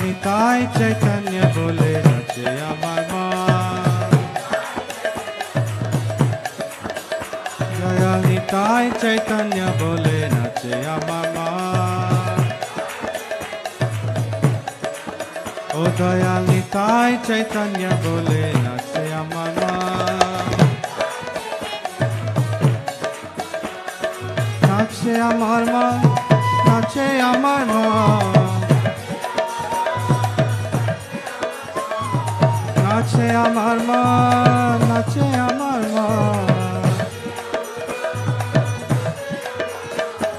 নিতাই চৈতন্য বলে নাচে আমার মন। জয় নিতাই চৈতন্য বলে নাচে আমার মন। ও দয়াল নিতাই চৈতন্য বলে নাচে আমার মন। নাচে আমার মন, নাচে আমার মন, নাচে আমার মন, নাচে আমার মন।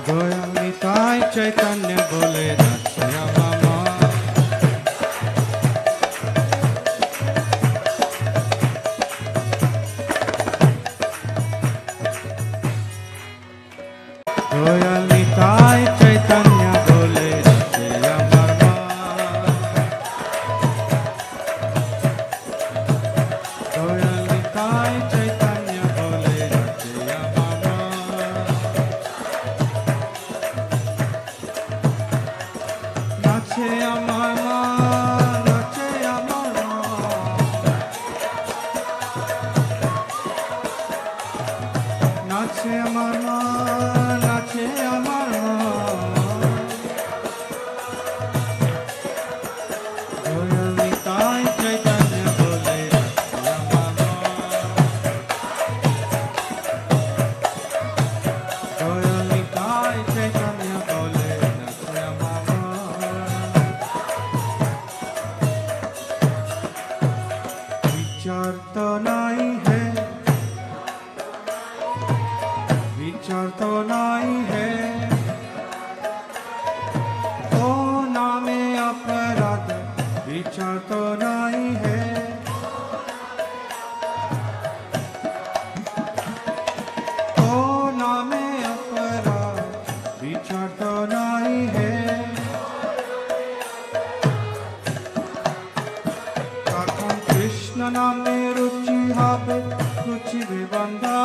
দয়াল নিতাই চৈতন্য বলে নাচে আমার মন। দয়াল নিতাই চৈতন্য বলে নাচে আমার মন। দয়াল নিতাই চৈতন্য বলে নাচে আমার মন। নাচে আমার মন, নাচে আমার মন, নাচে আমার মন, নাচে আমার মন। দয়াল নিতাই চৈতন্য বলে নাচে আমার মন। দয়াল নিতাই চৈতন্য বলে নাচে আমার মন। विचार तो नहीं है, विचार तो नहीं है, ओ नामे अपराध विचार तो नहीं है। ओ नामे अपराध विचार तो नहीं है। তখন কৃষ্ণ নামে রুচি হবে, রুচি বিবন্ধা।